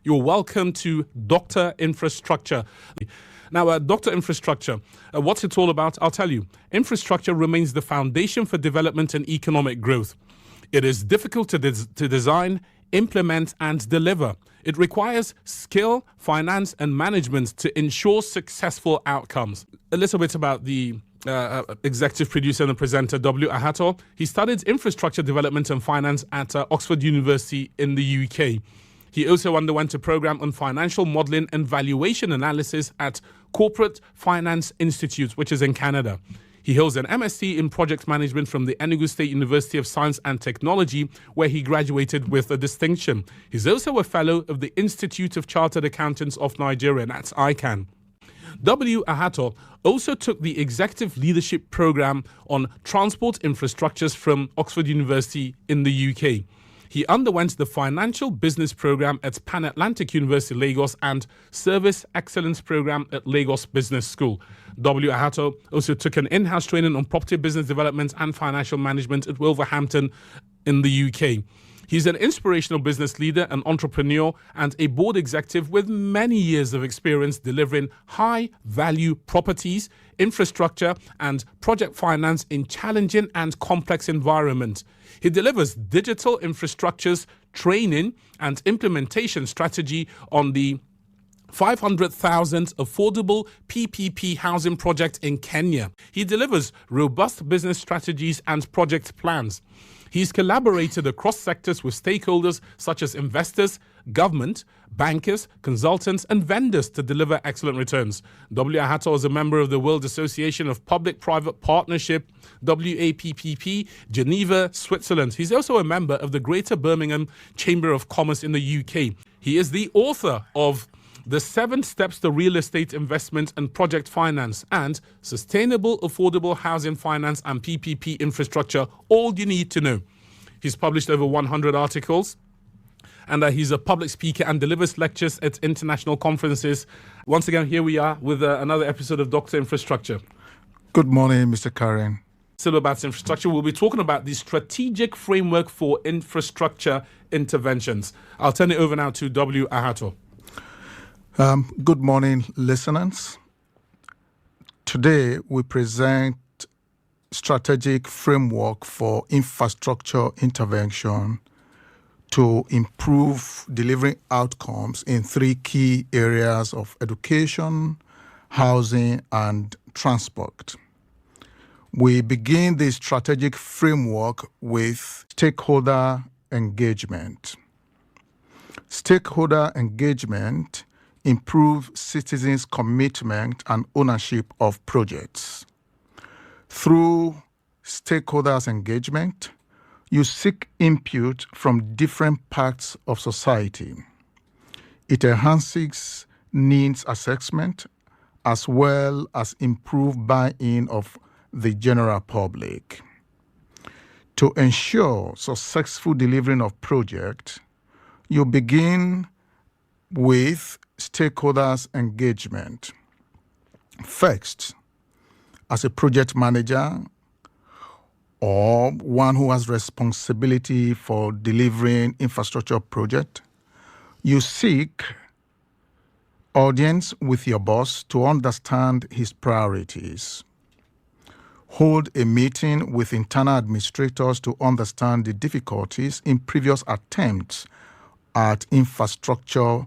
You're welcome to Dr. Infrastructure. Now, Dr. Infrastructure, what's it all about? I'll tell you. Infrastructure remains the foundation for development and economic growth. It is difficult to design, implement, and deliver. It requires skill, finance, and management to ensure successful outcomes. A little bit about the executive producer and presenter, W. Ahato. He studied infrastructure development and finance at Oxford University in the UK. He also underwent a program on financial modeling and valuation analysis at Corporate Finance Institute, which is in Canada. He holds an MSc in project management from the Enugu State University of Science and Technology, where he graduated with a distinction. He's also a fellow of the Institute of Chartered Accountants of Nigeria, that's ICANN. W. Ahato also took the Executive Leadership Program on Transport Infrastructures from Oxford University in the UK. He underwent the Financial Business Program at Pan Atlantic University, Lagos, and Service Excellence Program at Lagos Business School. W. Ahato also took an in-house training on property business development and financial management at Wolverhampton in the UK. He's an inspirational business leader, an entrepreneur, and a board executive with many years of experience delivering high-value properties, infrastructure, and project finance in challenging and complex environments. He delivers digital infrastructures, training, and implementation strategy on the 500,000 affordable PPP housing project in Kenya. He delivers robust business strategies and project plans. He's collaborated across sectors with stakeholders such as investors, government, bankers, consultants, and vendors to deliver excellent returns. W. Ahato is a member of the World Association of Public-Private Partnership, WAPPP, Geneva, Switzerland. He's also a member of the Greater Birmingham Chamber of Commerce in the UK. He is the author of The 7 Steps to Real Estate Investment and Project Finance and Sustainable Affordable Housing Finance and PPP Infrastructure, All You Need to Know. He's published over 100 articles, and he's a public speaker and delivers lectures at international conferences. Once again, here we are with another episode of Dr. Infrastructure. Good morning, Mr. Karen. Still about infrastructure, we'll be talking about the strategic framework for infrastructure interventions. I'll turn it over now to W. Ahato. Good morning, listeners. Today, we present strategic framework for infrastructure intervention to improve delivering outcomes in 3 key areas of education, housing, and transport. We begin the strategic framework with stakeholder engagement. Stakeholder engagement improve citizens' commitment and ownership of projects. Through stakeholders' engagement, you seek input from different parts of society. It enhances needs assessment as well as improve buy-in of the general public. To ensure successful delivery of projects, you begin with stakeholders' engagement. First, as a project manager or one who has responsibility for delivering infrastructure project, you seek audience with your boss to understand his priorities. Hold a meeting with internal administrators to understand the difficulties in previous attempts at infrastructure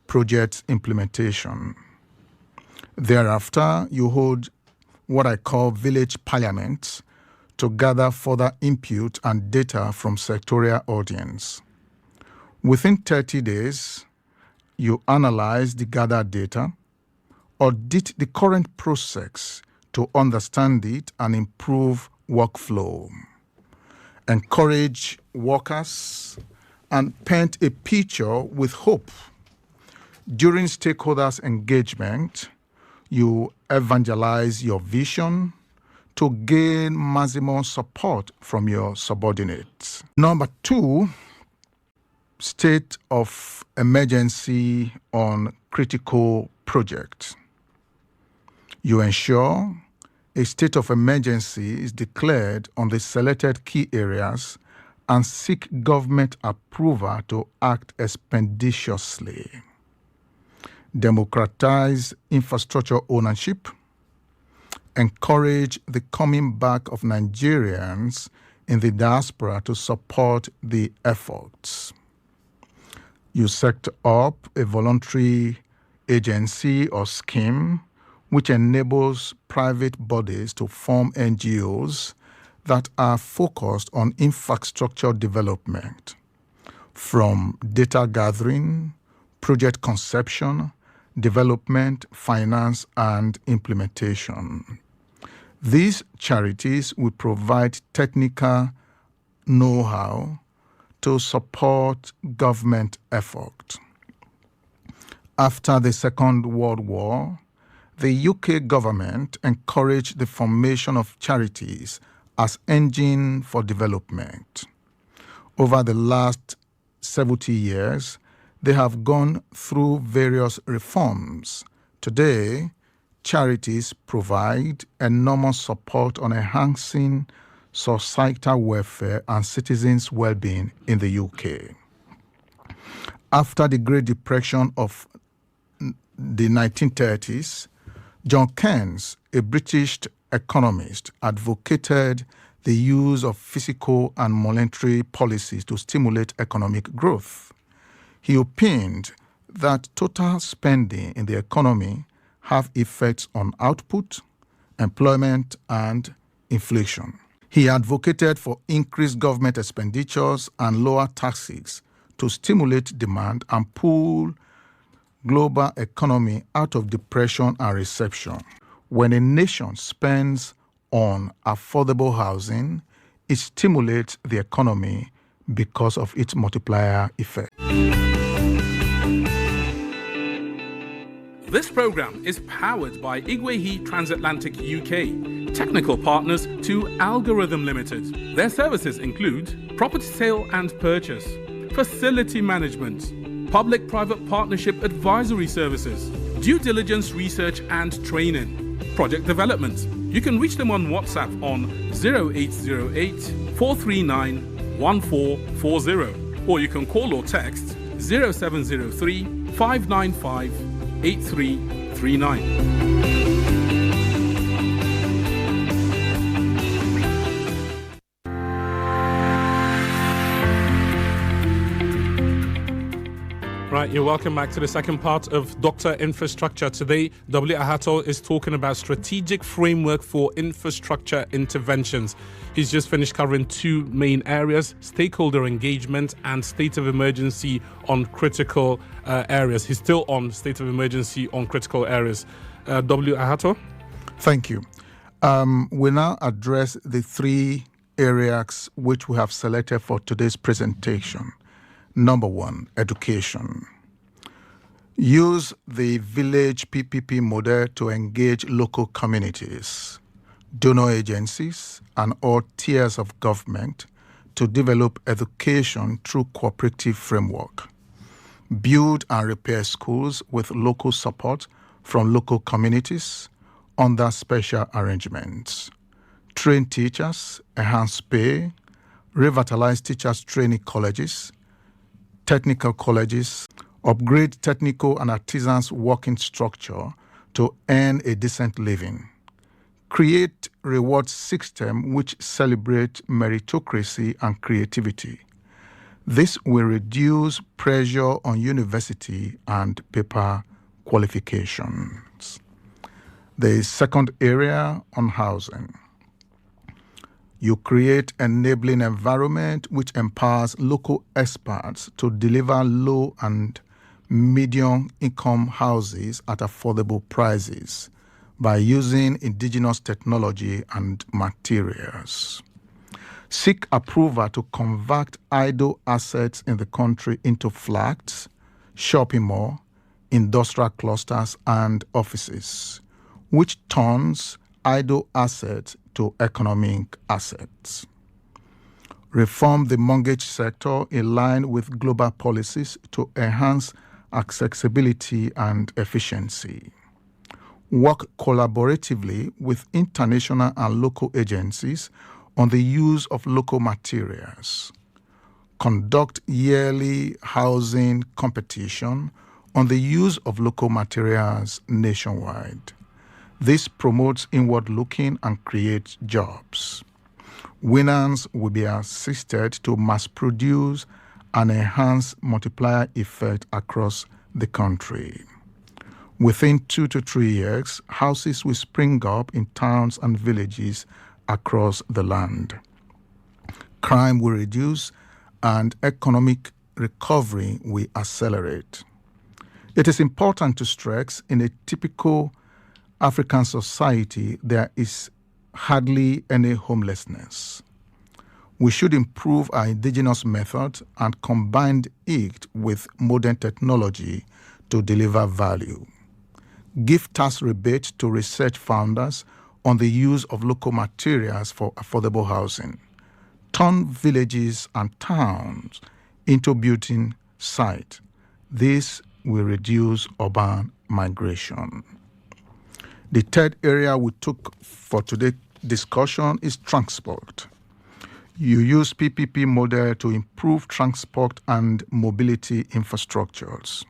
project implementation. Thereafter, you hold what I call village parliaments to gather further input and data from sectorial audience. Within 30 days, you analyze the gathered data, audit the current process to understand it and improve workflow, encourage workers, and paint a picture with hope. During stakeholders' engagement, you evangelize your vision to gain maximum support from your subordinates. Number 2, state of emergency on critical projects. You ensure a state of emergency is declared on the selected key areas and seek government approval to act expeditiously. Democratize infrastructure ownership. Encourage the coming back of Nigerians in the diaspora to support the efforts. You set up a voluntary agency or scheme which enables private bodies to form NGOs that are focused on infrastructure development, from data gathering, project conception, development, finance, and implementation. These charities will provide technical know-how to support government effort. After the Second World War, the UK government encouraged the formation of charities as engine for development. Over the last 70 years, they have gone through various reforms. Today, charities provide enormous support on enhancing societal welfare and citizens' well-being in the UK. After the Great Depression of the 1930s, John Keynes, a British economist, advocated the use of fiscal and monetary policies to stimulate economic growth. He opined that total spending in the economy have effects on output, employment, and inflation. He advocated for increased government expenditures and lower taxes to stimulate demand and pull global economy out of depression and recession. When a nation spends on affordable housing, it stimulates the economy because of its multiplier effect. This program is powered by Igwehi Transatlantic UK, technical partners to Algorithm Limited. Their services include property sale and purchase, facility management, public-private partnership advisory services, due diligence research and training, project development. You can reach them on WhatsApp on 0808 439 1440, or you can call or text 0703 595 8339. Right, you're welcome back to the second part of Dr. Infrastructure. Today, W. Ahato is talking about strategic framework for infrastructure interventions. He's just finished covering two main areas: stakeholder engagement and state of emergency on critical areas. He's still on state of emergency on critical areas. W. Ahato? Thank you. We now address the three areas which we have selected for today's presentation. Number one, education. Use the village PPP model to engage local communities, donor agencies, and all tiers of government to develop education through cooperative framework. Build and repair schools with local support from local communities under special arrangements. Train teachers, enhance pay, revitalize teachers' training colleges, technical colleges, upgrade technical and artisans' working structure to earn a decent living. Create reward system which celebrate meritocracy and creativity. This will reduce pressure on university and paper qualifications. The second area on housing. You create enabling environment which empowers local experts to deliver low and medium income houses at affordable prices by using indigenous technology and materials. Seek approval to convert idle assets in the country into flats, shopping mall, industrial clusters, and offices, which turns idle assets to economic assets. Reform the mortgage sector in line with global policies to enhance accessibility and efficiency. Work collaboratively with international and local agencies on the use of local materials. conduct yearly housing competition on the use of local materials nationwide. This promotes inward looking and creates jobs. Winners will be assisted to mass produce and enhance multiplier effect across the country. Within 2 to 3 years, houses will spring up in towns and villages across the land. Crime will reduce and economic recovery will accelerate. It is important to stress in a typical African society, there is hardly any homelessness. We should improve our indigenous method and combine it with modern technology to deliver value. Give tax rebate to research founders on the use of local materials for affordable housing. Turn villages and towns into building sites. This will reduce urban migration. The third area we took for today's discussion is transport. You use PPP model to improve transport and mobility infrastructures.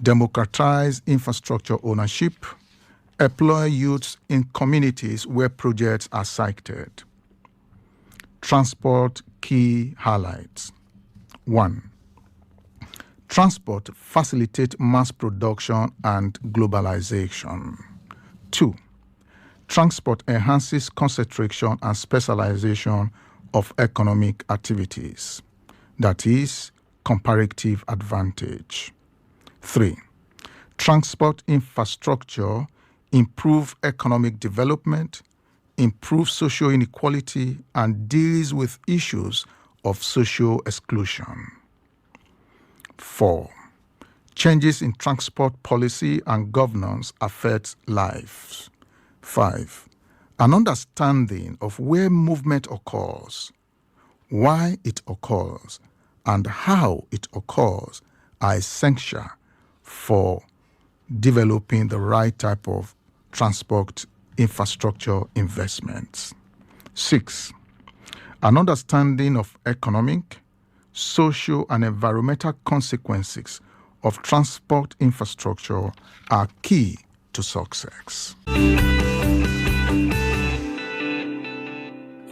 Democratize infrastructure ownership. Employ youths in communities where projects are sited. Transport key highlights. 1. Transport facilitates mass production and globalization. 2. Transport enhances concentration and specialization of economic activities. That is, comparative advantage. 3. Transport infrastructure improves economic development, improves social inequality, and deals with issues of social exclusion. 4. Changes in transport policy and governance affect lives. 5. An understanding of where movement occurs, why it occurs, and how it occurs are essential for developing the right type of transport infrastructure investments. 6. An understanding of economic, social, and environmental consequences of transport infrastructure are key to success.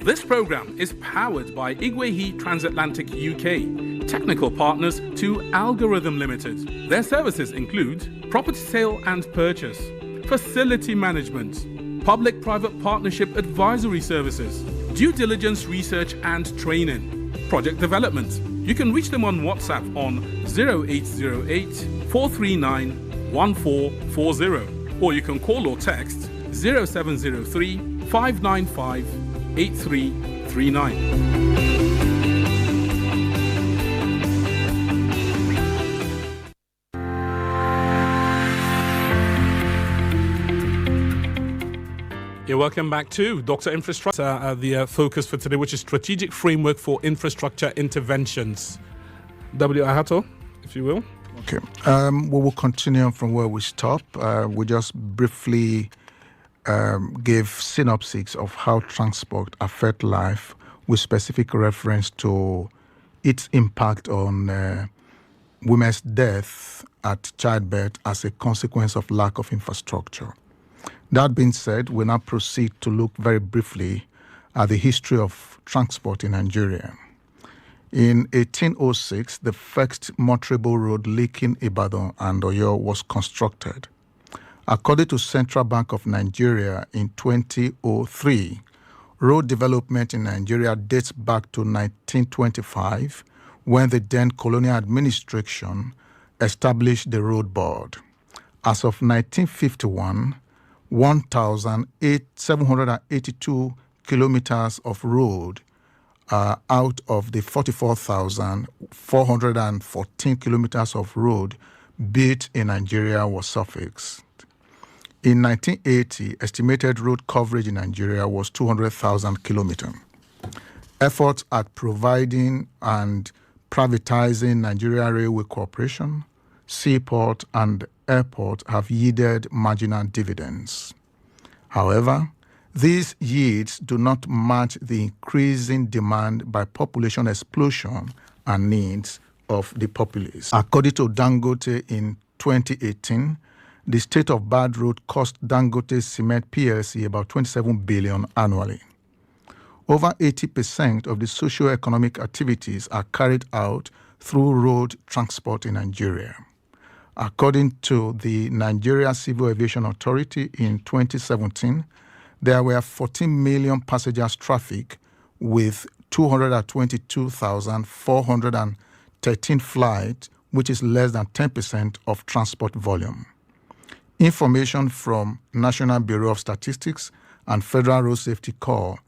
This program is powered by Igwehi Transatlantic UK, technical partners to Algorithm Limited. Their services include property sale and purchase, facility management, public-private partnership advisory services, due diligence research and training, project development. You can reach them on WhatsApp on 0808 439 1440, or you can call or text 0703 595 8339. Yeah, welcome back to Dr. Infrastructure, the focus for today, which is Strategic Framework for Infrastructure Interventions. W. Ahato, if you will. Okay. We will continue from where we stop. We just briefly gave synopsis of how transport affects life with specific reference to its impact on women's death at childbirth as a consequence of lack of infrastructure. That being said, we now proceed to look very briefly at the history of transport in Nigeria. In 1806, the first motorable road linking Ibadan and Oyo was constructed. According to Central Bank of Nigeria in 2003, road development in Nigeria dates back to 1925, when the then colonial administration established the Road Board. As of 1951, 1,782 kilometers of road out of the 44,414 kilometers of road built in Nigeria was suffixed. In 1980, estimated road coverage in Nigeria was 200,000 kilometers. Efforts at providing and privatizing Nigeria Railway Corporation, seaport, and airport have yielded marginal dividends. However, these yields do not match the increasing demand by population explosion and needs of the populace. According to Dangote in 2018, the state of bad road cost Dangote Cement PLC about 27 billion annually. Over 80% of the socio-economic activities are carried out through road transport in Nigeria. According to the Nigeria Civil Aviation Authority in 2017, there were 14 million passengers traffic with 222,413 flights, which is less than 10% of transport volume. Information from National Bureau of Statistics and Federal Road Safety Corps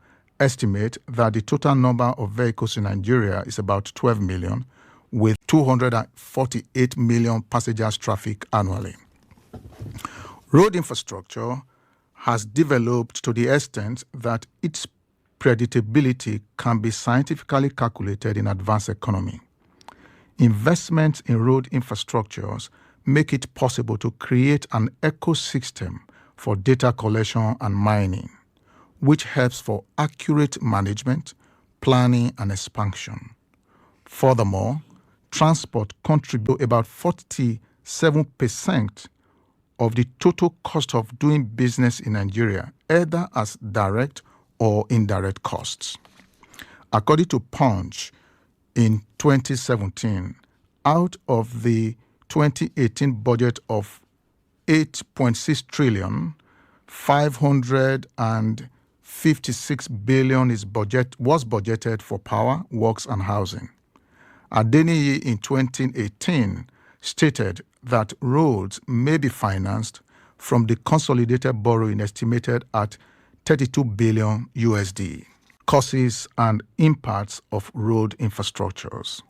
estimate that the total number of vehicles in Nigeria is about 12 million, with 248 million passengers traffic annually. Road infrastructure has developed to the extent that its predictability can be scientifically calculated in advanced economy. Investments in road infrastructures make it possible to create an ecosystem for data collection and mining, which helps for accurate management, planning, and expansion. Furthermore, transport contributes about 47% of the total cost of doing business in Nigeria, either as direct or indirect costs. According to Punch, in 2017, out of the 2018 budget of 8.6 trillion, 556 billion was budgeted for power, works, and housing. Adeniyi in 2018 stated that roads may be financed from the consolidated borrowing estimated at 32 billion USD. Causes and impacts of road infrastructures.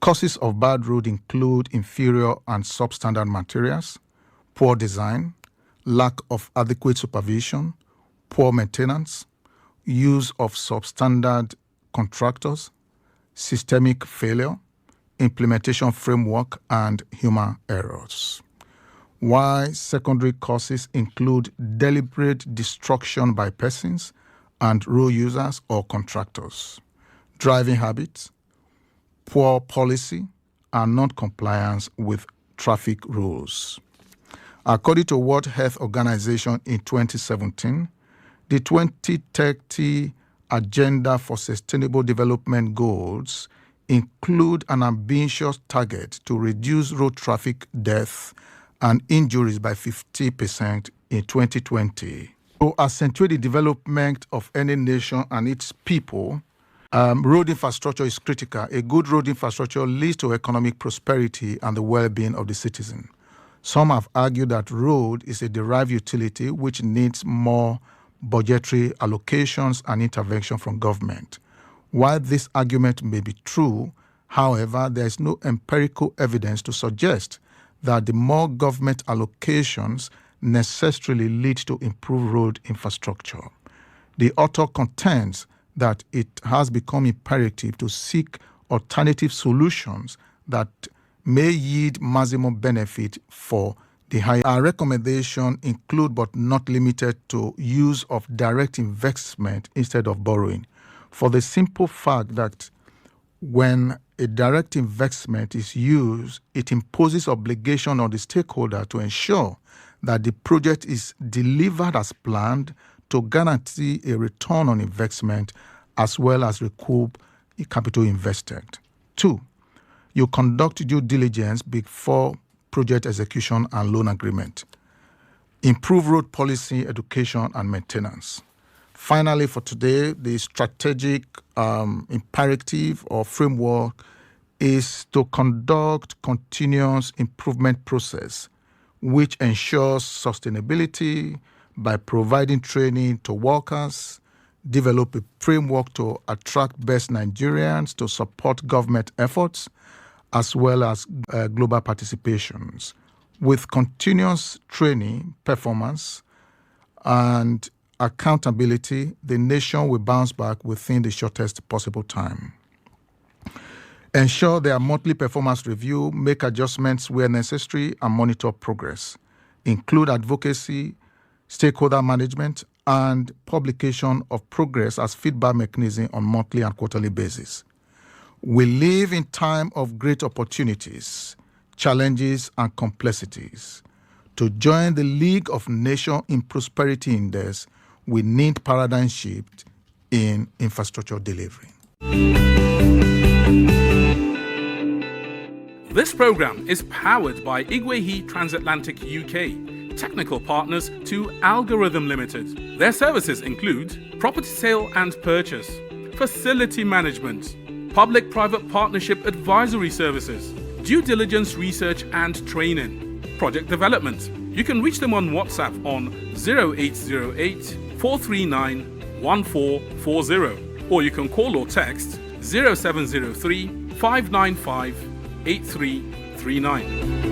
Causes of bad road include inferior and substandard materials, poor design, lack of adequate supervision, poor maintenance, use of substandard contractors, systemic failure, implementation framework, and human errors. While secondary causes include deliberate destruction by persons and road users or contractors, driving habits, poor policy, and non-compliance with traffic rules. According to World Health Organization in 2017, the 2030 Agenda for Sustainable Development Goals include an ambitious target to reduce road traffic deaths and injuries by 50% in 2020. To accentuate the development of any nation and its people, road infrastructure is critical. A good road infrastructure leads to economic prosperity and the well-being of the citizen. Some have argued that road is a derived utility which needs more budgetary allocations and intervention from government. While this argument may be true, however, there is no empirical evidence to suggest that the more government allocations necessarily lead to improved road infrastructure. The author contends that it has become imperative to seek alternative solutions that may yield maximum benefit for the higher. Our recommendation include but not limited to use of direct investment instead of borrowing, for the simple fact that when a direct investment is used, it imposes obligation on the stakeholder to ensure that the project is delivered as planned to guarantee a return on investment as well as recoup the capital invested. 2, you conduct due diligence before project execution and loan agreement. Improve road policy, education, and maintenance. Finally, for today, the strategic imperative or framework is to conduct continuous improvement process which ensures sustainability by providing training to workers, develop a framework to attract best Nigerians to support government efforts, as well as global participations. With continuous training, performance, and accountability, the nation will bounce back within the shortest possible time. Ensure their monthly performance review, make adjustments where necessary, and monitor progress. Include advocacy, stakeholder management, and publication of progress as feedback mechanism on monthly and quarterly basis. We live in time of great opportunities, challenges, and complexities. To join the League of Nations in Prosperity Index, we need paradigm shift in infrastructure delivery. This program is powered by Igwehi Transatlantic UK, technical partners to Algorithm Limited. Their services include property sale and purchase, facility management, public-private partnership advisory services, due diligence research and training, project development. You can reach them on WhatsApp on 0808 439 1440, or you can call or text 0703 595 8339.